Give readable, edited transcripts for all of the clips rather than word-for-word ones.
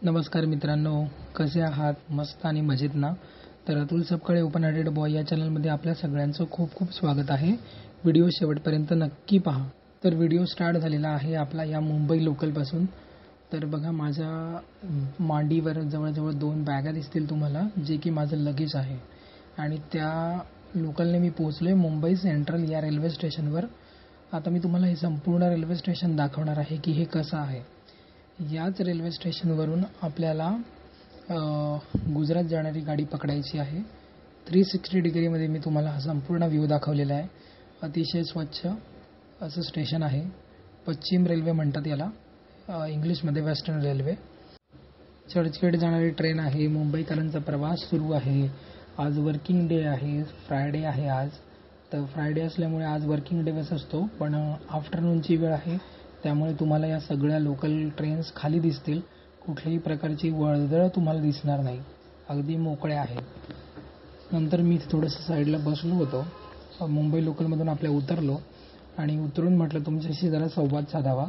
नमस्कार मित्रांनो, कसे आहात? मस्त आणि मजेत ना? तर Atul Sapkale open hearted boy या चॅनलमध्ये आपल्या सगळ्यांचं खूप खूप स्वागत आहे. व्हिडिओ शेवटपर्यंत नक्की पहा. तर व्हिडिओ स्टार्ट झालेला आहे आपला या मुंबई लोकलपासून. तर बघा, माझ्या मांडीवर जवळजवळ 2 बॅगा दिसतील तुम्हाला, जे की माझं लगेज आहे. आणि त्या लोकलने मी पोहोचलो आहे मुंबई सेंट्रल या रेल्वे स्टेशनवर. आता मी तुम्हाला हे संपूर्ण रेल्वे स्टेशन दाखवणार आहे की हे कसं आहे. याच रेल्वे स्टेशनवरून आपल्याला गुजरात जाणारी गाडी पकडायची आहे. 360 डिग्रीमध्ये मी तुम्हाला हा संपूर्ण व्ह्यू दाखवलेला आहे. अतिशय स्वच्छ असं स्टेशन आहे. पश्चिम रेल्वे म्हणतात याला, इंग्लिशमध्ये वेस्टर्न रेल्वे. चर्चगेट जाणारी ट्रेन आहे. मुंबईकरांचा प्रवास सुरू आहे. आज वर्किंग डे आहे, फ्रायडे आहे आज. तर फ्रायडे असल्यामुळे आज वर्किंग दिवस असतो, पण आफ्टरनूनची वेळ आहे, त्यामुळे तुम्हाला या सगळ्या लोकल ट्रेन्स खाली दिसतील. कुठल्याही प्रकारची वर्दळ तुम्हाला दिसणार नाही, अगदी मोकळ्या आहेत. नंतर मी थोडंसं साईडला बसलो होतो. मुंबई लोकलमधून आपल्या उतरलो आणि उतरून म्हटलं तुमच्याशी जरा संवाद साधावा.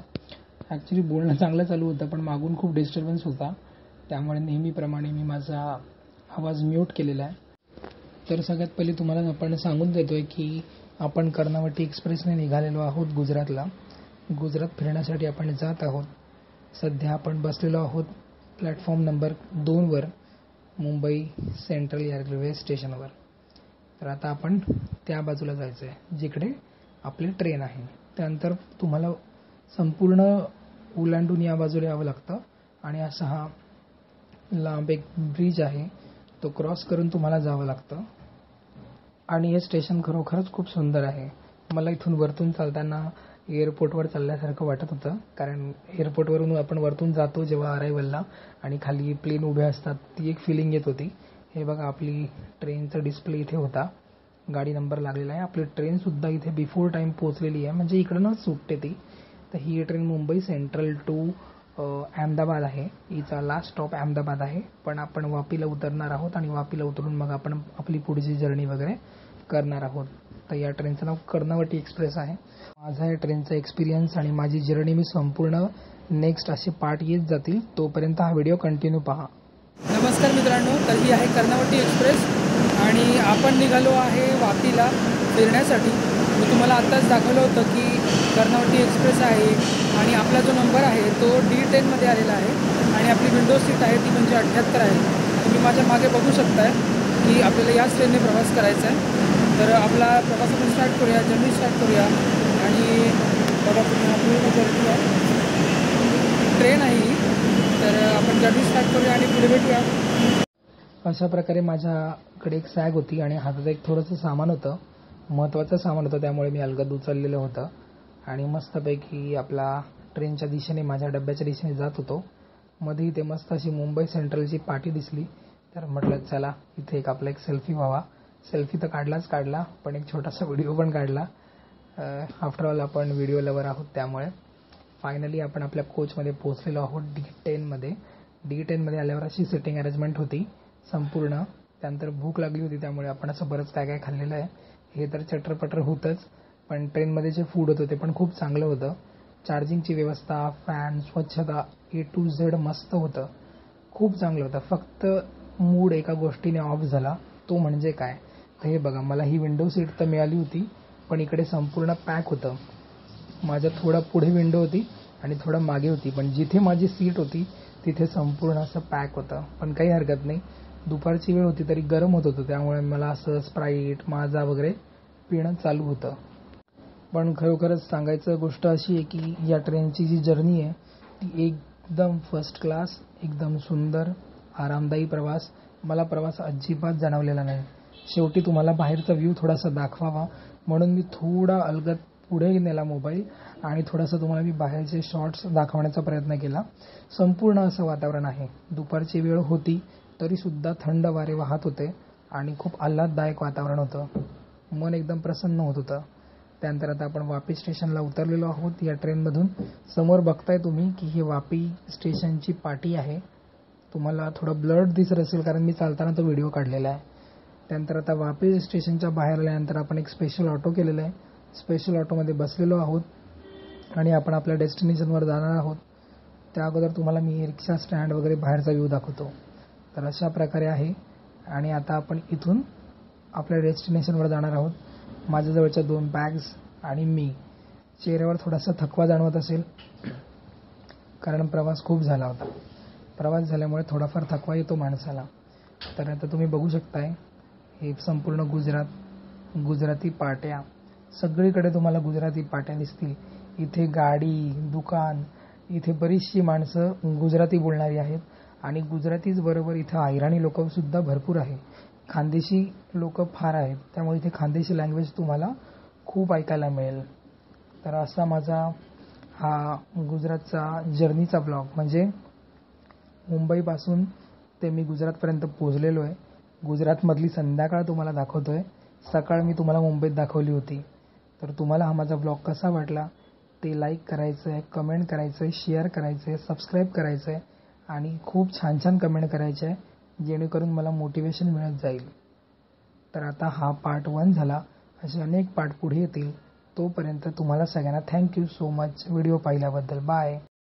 ॲक्च्युली बोलणं चांगलं चालू होतं, पण मागून खूप डिस्टर्बन्स होता, त्यामुळे नेहमीप्रमाणे मी माझा आवाज म्यूट केलेला आहे. तर सगळ्यात पहिले तुम्हाला आपण सांगून देतोय की आपण कर्नावती एक्सप्रेसने निघालेलो आहोत गुजरातला. गुजरात फिरण्यासाठी आपण जात आहोत. सध्या आपण बसलेलो आहोत प्लॅटफॉर्म नंबर 2वर मुंबई सेंट्रल या रेल्वे स्टेशनवर. तर आता आपण त्या बाजूला जायचं आहे जिकडे आपली ट्रेन आहे. त्यानंतर तुम्हाला संपूर्ण ओलांडून या बाजूला यावं लागतं आणि असा हा लांब एक ब्रिज आहे, तो क्रॉस करून तुम्हाला जावं लागतं. आणि हे स्टेशन खरोखरच खूप सुंदर आहे. मला इथून वरतून चालताना एअरपोर्टवर चालल्यासारखं वाटत होतं, कारण एअरपोर्टवरून आपण वरतून जातो जेव्हा अरायवलला आणि खाली प्लेन उभे असतात, ती एक फिलिंग येत होती. हे बघा, आपली ट्रेनचा डिस्प्ले इथे होता, गाडी नंबर लागलेला आहे. आपली ट्रेनसुद्धा इथे बिफोर टाईम पोहोचलेली आहे, म्हणजे इकडूनच सुटते ती. तर ही train Mumbai Central to Ahmedabad आहे. हिचा लास्ट स्टॉप अहमदाबाद आहे, पण आपण वापीला उतरणार आहोत आणि वापीला उतरून मग आपण आपली पुढची जर्नी वगैरे करणार आहोत. तर या ट्रेनचं नाव कर्नावती एक्सप्रेस आहे. माझा या ट्रेनचा एक्सपिरियन्स आणि माझी जर्नी मी संपूर्ण नेक्स्ट असे पार्ट येत जातील, तोपर्यंत हा व्हिडिओ कंटिन्यू पहा. नमस्कार मित्रांनो, तर ही आहे कर्नावती एक्सप्रेस आणि आपण निघालो आहे वापीला फिरण्यासाठी. मी तुम्हाला आत्ताच दाखवलं होतं की कर्नावती एक्सप्रेस आहे आणि आपला जो नंबर आहे तो D10मध्ये आलेला आहे आणि आपली विंडो सीट आहे ती म्हणजे 78 आहे. तुम्ही माझ्या मागे बघू शकताय की आपल्याला याच ट्रेनने प्रवास करायचा आहे. तर आपला प्रवास आपण स्टार्ट करूया, जर्नी स्टार्ट करूया. आणि बघा तुम्ही आपली ट्रेन आहे ही, तर आपण जर्नी स्टार्ट करूया आणि पुढे भेटूया. अशा प्रकारे माझ्याकडे एक सॅग होती आणि हातात एक थोडंसं सामान होतं, महत्त्वाचं सामान होतं, त्यामुळे मी अलगद उचललेलं होतं आणि मस्तपैकी आपला ट्रेनच्या दिशेने, माझ्या डब्याच्या दिशेने जात होतो. मध्ये इथे मस्त अशी मुंबई सेंट्रलची पाटी दिसली, तर म्हटलं चला इथे एक आपला एक सेल्फी व्हावा. सेल्फी तर काढला, पण एक छोटासा व्हिडिओ पण काढला. आफ्टरऑल आपण व्हिडिओ लवर आहोत, त्यामुळे फायनली आपण आपल्या कोचमध्ये पोहोचलेलो आहोत D10मध्ये. D10मध्ये आल्यावर अशी सिटिंग अरेंजमेंट होती संपूर्ण. त्यानंतर भूक लागली होती, त्यामुळे आपण असं बरंच काय खाल्लेलं आहे. हे तर चटरपटर होतंच, पण ट्रेनमध्ये जे फूड होतं ते पण खूप चांगलं होतं. चार्जिंगची व्यवस्था, फॅन, स्वच्छता, A to Z मस्त होतं, खूप चांगलं होतं. फक्त मूड एका गोष्टीने ऑफ झाला, तो म्हणजे काय, तर हे बघा, मला ही विंडो सीट तर मिळाली होती, पण इकडे संपूर्ण पॅक होतं. माझ्या थोडा पुढे विंडो होती आणि थोडं मागे होती, पण जिथे माझी सीट होती तिथे संपूर्ण असं पॅक होतं. पण काही हरकत नाही, दुपारची वेळ होती तरी गरम होत होतं, त्यामुळे मला असं स्प्राईट, माझा वगैरे पिणं चालू होतं. पण खरोखरच सांगायचं गोष्ट अशी आहे की या ट्रेनची जी जर्नी आहे ती एकदम फर्स्ट क्लास, एकदम सुंदर, आरामदायी प्रवास. मला प्रवास अजिबात जाणवलेला नाही. शेवटी तुम्हाला बाहेरचा व्ह्यू थोडासा दाखवावा म्हणून मी थोडा अलगद पुढे नेला मोबाईल आणि थोडासा तुम्हाला मी बाहेरचे शॉट्स दाखवण्याचा प्रयत्न केला. संपूर्ण असं वातावरण आहे. दुपारची वेळ होती तरीसुद्धा थंड वारे वाहत होते आणि खूप आल्हाददायक वातावरण होतं. मन एकदम प्रसन्न होत होतं. त्यानंतर आता आपण वापी स्टेशनला उतरलेलो आहोत या ट्रेनमधून. समोर बघताय तुम्ही की ही वापी स्टेशनची पाटी आहे. तुम्हाला थोडं ब्लर्ड दिसत असेल, कारण मी चालताना तो व्हिडिओ काढलेला आहे. त्यानंतर आता वापी स्टेशनच्या बाहेर आल्यानंतर आपण एक स्पेशल ऑटो केलेलं आहे. स्पेशल ऑटोमध्ये बसलेलो आहोत आणि आपण आपल्या डेस्टिनेशनवर जाणार आहोत. त्या अगोदर तुम्हाला मी रिक्षा स्टँड वगैरे बाहेरचा व्ह्यू दाखवतो. तर अशा प्रकारे आहे आणि आता आपण इथून आपल्या डेस्टिनेशनवर जाणार आहोत. माझ्याजवळच्या 2 बॅग्स आणि मी. चेहऱ्यावर थोडासा थकवा जाणवत असेल कारण प्रवास खूप झाला होता. प्रवास झाल्यामुळे थोडाफार थकवा येतो माणसाला. तर आता तुम्ही बघू शकताय हे संपूर्ण गुजराती पाट्या. सगळीकडे तुम्हाला गुजराती पाट्या दिसतील. इथे गाडी, दुकान, इथे बरीचशी माणसं गुजराती बोलणारी आहेत आणि गुजरातीच बरोबर इथं अहिराणी लोकसुद्धा भरपूर आहे. खानदेशी लोक फार आहेत, त्यामुळे इथे खानदेशी लँग्वेज तुम्हाला खूप ऐकायला मिळेल. तर असा माझा हा गुजरातचा जर्नीचा ब्लॉग, म्हणजे मुंबईपासून ते मी गुजरातपर्यंत पोहोचलेलो आहे. गुजरातमधली संध्याकाळ तुम्हाला दाखवतो आहे. सकाळ मी तुम्हाला मुंबईत दाखवली होती. तर तुम्हाला हा माझा ब्लॉग कसा वाटला ते लाईक करायचं आहे, कमेंट करायचं आहे, शेअर करायचं आहे, सबस्क्राईब करायचं आहे आणि खूप छान छान कमेंट करायचे आहे, जेणेकरून मला मोटिवेशन मिळत जाईल. तर आता हा पार्ट 1 झाला. असे अनेक पार्ट पुढे येतील. तोपर्यंत तुम्हाला सगळ्यांना थँक्यू सो मच व्हिडिओ पाहिल्याबद्दल. बाय.